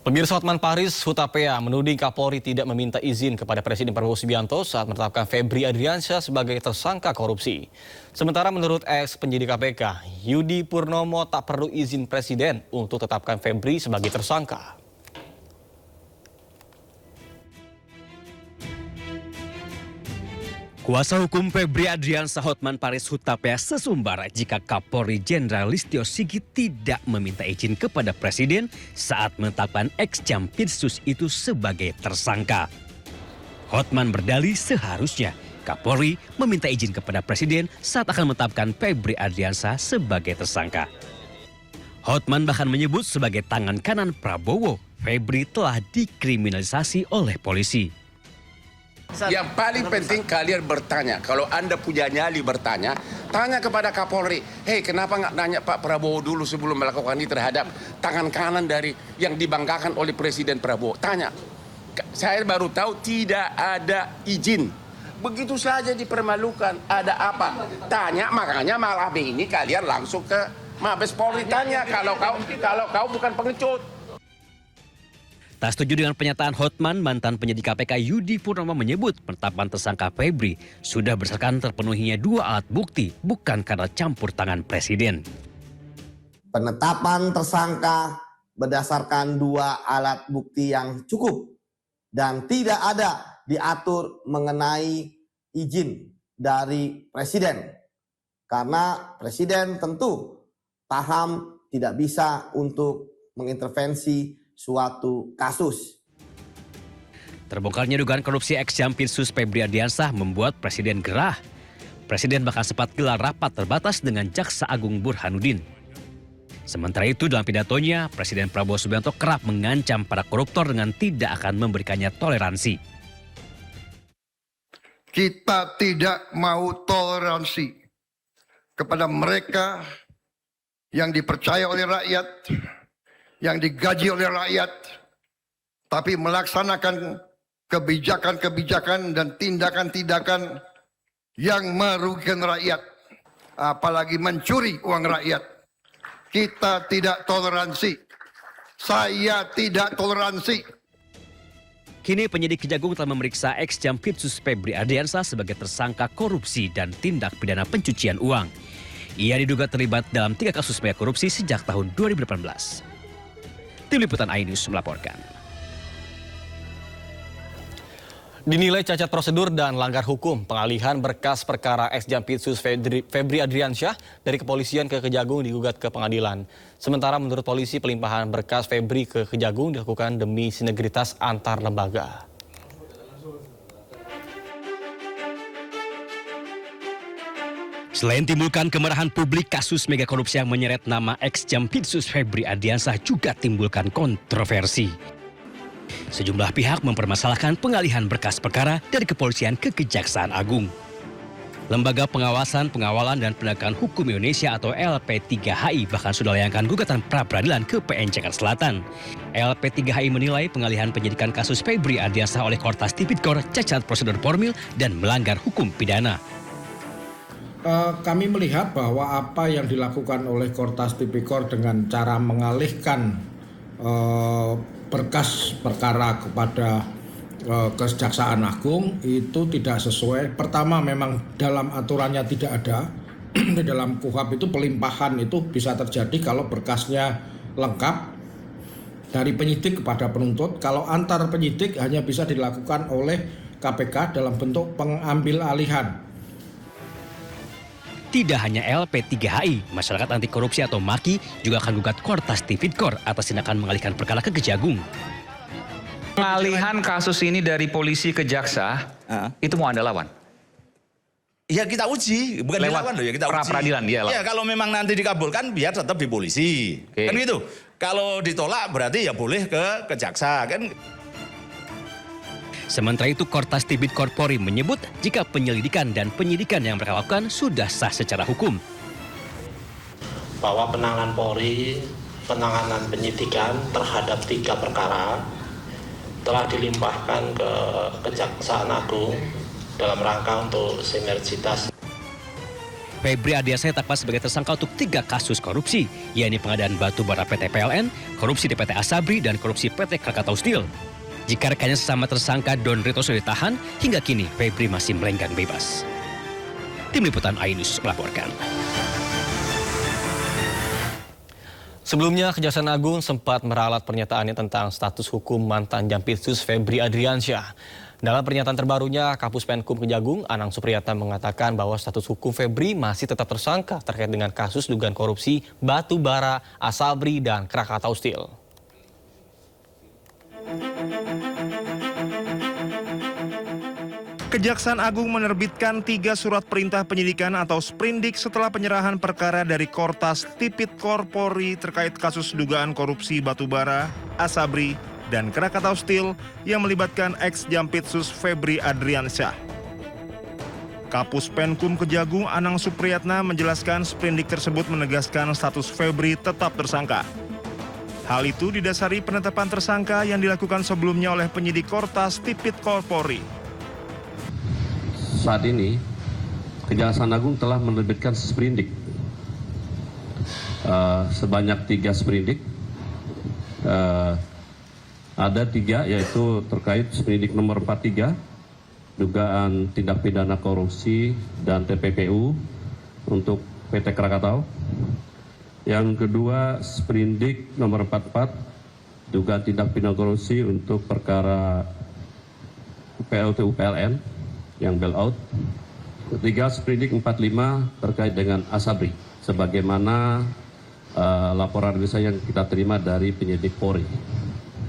Pemirsa, Hotman Paris Hutapea menuding Kapolri tidak meminta izin kepada Presiden Prabowo Subianto saat menetapkan Febri Adriansyah sebagai tersangka korupsi. Sementara menurut ex-penyidik KPK, Yudi Purnomo tak perlu izin Presiden untuk tetapkan Febri sebagai tersangka. Kuasa hukum Febri Adriansyah Hotman Paris Hutapea sesumbar jika Kapolri Jenderal Listio Sigit tidak meminta izin kepada Presiden saat menetapkan ex-Jampitsus itu sebagai tersangka. Hotman berdalih seharusnya Kapolri meminta izin kepada Presiden saat akan menetapkan Febri Adriansyah sebagai tersangka. Hotman bahkan menyebut sebagai tangan kanan Prabowo, Febri telah dikriminalisasi oleh polisi. Yang paling penting kalian bertanya. Kalau Anda punya nyali bertanya, tanya kepada Kapolri. Hei, kenapa nggak nanya Pak Prabowo dulu sebelum melakukan ini terhadap tangan kanan dari yang dibanggakan oleh Presiden Prabowo? Tanya. Saya baru tahu tidak ada izin. Begitu saja dipermalukan. Ada apa? Tanya, makanya malam ini kalian langsung ke Mabes Polri tanya kalau kau bukan pengecut. Tak setuju dengan pernyataan Hotman, mantan penyidik KPK Yudi Purnomo menyebut penetapan tersangka Febri sudah berdasarkan terpenuhinya dua alat bukti, bukan karena campur tangan Presiden. Penetapan tersangka berdasarkan dua alat bukti yang cukup dan tidak ada diatur mengenai izin dari Presiden. Karena Presiden tentu paham tidak bisa untuk mengintervensi suatu kasus. Terbongkarnya dugaan korupsi ex-Jampitsus Febri Adriansyah membuat Presiden gerah. Presiden bahkan sempat gelar rapat terbatas dengan Jaksa Agung Burhanuddin. Sementara itu dalam pidatonya, Presiden Prabowo Subianto kerap mengancam para koruptor dengan tidak akan memberikannya toleransi. Kita tidak mau toleransi kepada mereka yang dipercaya oleh rakyat, yang digaji oleh rakyat, tapi melaksanakan kebijakan-kebijakan dan tindakan-tindakan yang merugikan rakyat, apalagi mencuri uang rakyat. Kita tidak toleransi. Saya tidak toleransi. Kini penyidik Kejagung telah memeriksa ex-Jampitsus Febri Adriansyah sebagai tersangka korupsi dan tindak pidana pencucian uang. Ia diduga terlibat dalam 3 kasus mega korupsi sejak tahun 2018. Tim Liputan iNews melaporkan. Dinilai cacat prosedur dan langgar hukum pengalihan berkas perkara ex-Jampitsus Febri Adriansyah dari kepolisian ke Kejagung digugat ke pengadilan. Sementara menurut polisi pelimpahan berkas Febri ke Kejagung dilakukan demi sinergitas antar lembaga. Selain timbulkan kemarahan publik, kasus mega korupsi yang menyeret nama ex-Jampitsus Febri Adriansyah juga timbulkan kontroversi. Sejumlah pihak mempermasalahkan pengalihan berkas perkara dari kepolisian ke Kejaksaan Agung. Lembaga Pengawasan, Pengawalan dan Penegakan Hukum Indonesia atau LP3HI bahkan sudah melayangkan gugatan pra-peradilan ke PN Jakarta Selatan. LP3HI menilai pengalihan penyidikan kasus Febri Adriansyah oleh Kortas Tipikor cacat prosedur formil dan melanggar hukum pidana. Kami melihat bahwa apa yang dilakukan oleh Kortas Tipikor dengan cara mengalihkan berkas perkara kepada Kejaksaan Agung itu tidak sesuai. Pertama, memang dalam aturannya tidak ada. Di dalam KUHP itu pelimpahan itu bisa terjadi kalau berkasnya lengkap dari penyidik kepada penuntut. Kalau antar penyidik hanya bisa dilakukan oleh KPK dalam bentuk pengambil alihan. Tidak hanya LP3HI, masyarakat anti korupsi atau MAKI juga akan gugat Kortas Tipikor atas tindakan mengalihkan perkara ke Kejagung. Pengalihan kasus ini dari polisi ke jaksa, itu mau Anda lawan? Ya kita uji, bukan lewat dilawan loh ya, kita uji. pra-peradilan dia lawan. Ya kalau memang nanti dikabulkan biar tetap di polisi. Oke. Kan gitu. Kalau ditolak berarti ya boleh ke jaksa kan. Sementara itu, Kortas Tipikor Polri menyebut jika penyelidikan dan penyidikan yang mereka lakukan sudah sah secara hukum. Bahwa penanganan Polri, penanganan penyidikan terhadap 3 perkara telah dilimpahkan ke Kejaksaan Agung dalam rangka untuk sinergitas. Febri Ardiansyah ditetapkan sebagai tersangka untuk 3 kasus korupsi, yakni pengadaan batu bara PT PLN, korupsi di PT Asabri, dan korupsi PT Krakatau Steel. Jika rekannya sesama tersangka Don Rito sudah ditahan, hingga kini Febri masih melenggang bebas. Tim Liputan iNews melaporkan. Sebelumnya, Kejaksaan Agung sempat meralat pernyataannya tentang status hukum mantan Jampitsus Febri Adriansyah. Dalam pernyataan terbarunya, Kapus Penkum Kejagung, Anang Supriyatna mengatakan bahwa status hukum Febri masih tetap tersangka terkait dengan kasus dugaan korupsi batu bara, Asabri, dan Krakatau Steel. Kejaksaan Agung menerbitkan 3 surat perintah penyidikan atau sprindik setelah penyerahan perkara dari Kortas Tipit Korpori terkait kasus dugaan korupsi batubara, Asabri, dan Krakatau Steel yang melibatkan ex-Jampitsus Febri Adriansyah. Kapus Penkum Kejagung Anang Supriyatna menjelaskan sprindik tersebut menegaskan status Febri tetap tersangka. Hal itu didasari penetapan tersangka yang dilakukan sebelumnya oleh penyidik Kortas Tipit Korpori. Saat ini, Kejaksaan Agung telah menerbitkan sprindik sebanyak 3 sprindik. Ada 3, yaitu terkait sprindik nomor 43, dugaan tindak pidana korupsi dan TPPU untuk PT Krakatau. Yang kedua, sprindik nomor 44, dugaan tindak pidana korupsi untuk perkara PLTU PLN yang bailout. Ketiga, sprindik 45 terkait dengan Asabri, sebagaimana laporan analisa yang kita terima dari penyidik Polri.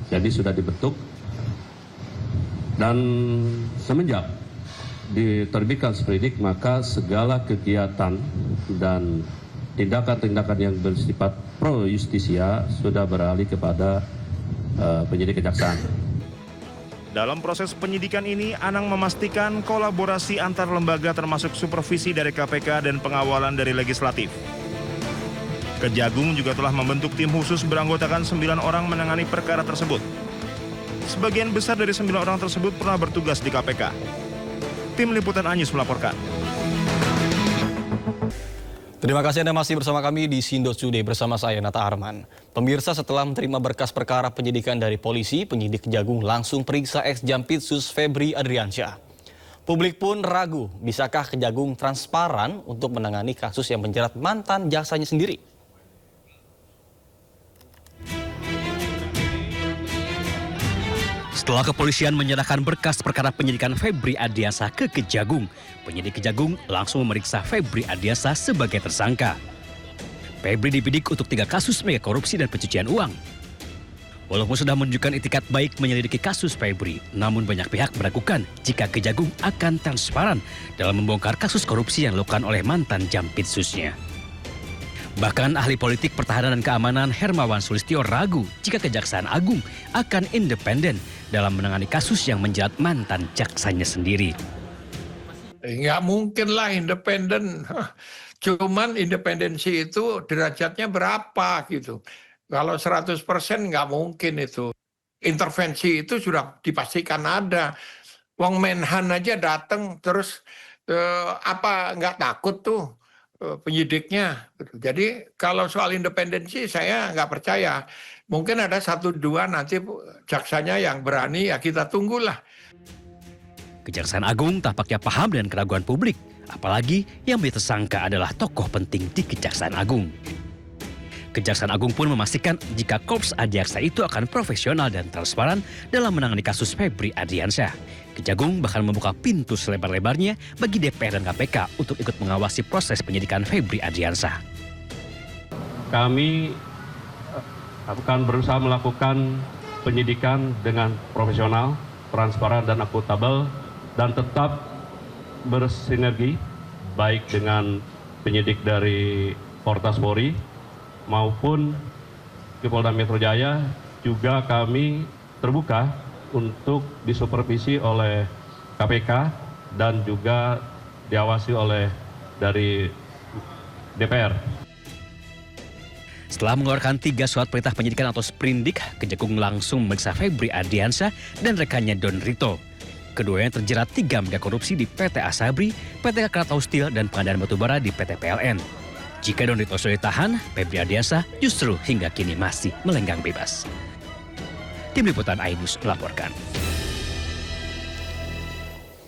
Jadi sudah dibentuk, dan semenjak diterbitkan sprindik, maka segala kegiatan dan tindakan-tindakan yang bersifat pro justisia sudah beralih kepada penyidik kejaksaan. Dalam proses penyidikan ini, Anang memastikan kolaborasi antar lembaga termasuk supervisi dari KPK dan pengawalan dari legislatif. Kejagung juga telah membentuk tim khusus beranggotakan 9 orang menangani perkara tersebut. Sebagian besar dari 9 orang tersebut pernah bertugas di KPK. Tim Liputan iNews melaporkan. Terima kasih Anda masih bersama kami di Sindo Today bersama saya Nata Arman. Pemirsa, setelah menerima berkas perkara penyidikan dari polisi, penyidik Kejagung langsung periksa ex-Jampitsus Febri Adriansyah. Publik pun ragu, bisakah Kejagung transparan untuk menangani kasus yang menjerat mantan jaksanya sendiri? Setelah kepolisian menyerahkan berkas perkara penyidikan Febri Adriansyah ke Kejagung, penyidik Kejagung langsung memeriksa Febri Adriansyah sebagai tersangka. Febri dibidik untuk 3 kasus mega korupsi dan pencucian uang. Walaupun sudah menunjukkan itikat baik menyelidiki kasus Febri, namun banyak pihak meragukan jika Kejagung akan transparan dalam membongkar kasus korupsi yang dilakukan oleh mantan Jampitsusnya. Bahkan ahli politik pertahanan dan keamanan Hermawan Sulistyo ragu jika Kejaksaan Agung akan independen dalam menangani kasus yang menjerat mantan jaksanya sendiri. Nggak mungkin lah independen. Cuman independensi itu derajatnya berapa gitu. Kalau 100% nggak mungkin itu. Intervensi itu sudah dipastikan ada. Wong Menhan aja datang terus nggak takut tuh penyidiknya. Jadi kalau soal independensi saya nggak percaya. Mungkin ada 1-2 nanti jaksanya yang berani, ya kita tunggulah. Kejaksaan Agung tampaknya paham dengan keraguan publik. Apalagi yang menjadi tersangka adalah tokoh penting di Kejaksaan Agung. Kejaksaan Agung pun memastikan jika Korps Adiaksa itu akan profesional dan transparan dalam menangani kasus Febri Adriansyah. Kejagung bahkan membuka pintu selebar-lebarnya bagi DPR dan KPK untuk ikut mengawasi proses penyidikan Febri Adriansyah. Kami akan berusaha melakukan penyidikan dengan profesional, transparan dan akuntabel, dan tetap bersinergi baik dengan penyidik dari Kortas Polri maupun di Polda Metro Jaya. Juga kami terbuka untuk disupervisi oleh KPK dan juga diawasi oleh dari DPR. Setelah mengeluarkan 3 surat perintah penyidikan atau sprindik, Kejagung langsung memeriksa Febri Adriansyah dan rekannya Don Rito. Keduanya terjerat 3 mega korupsi di PT Asabri, PT Krakatau Steel, dan pengadaan batubara di PT PLN. Jika Don Ritoso ditahan, Febri Ardiansah justru hingga kini masih melenggang bebas. Tim Liputan Ainus melaporkan.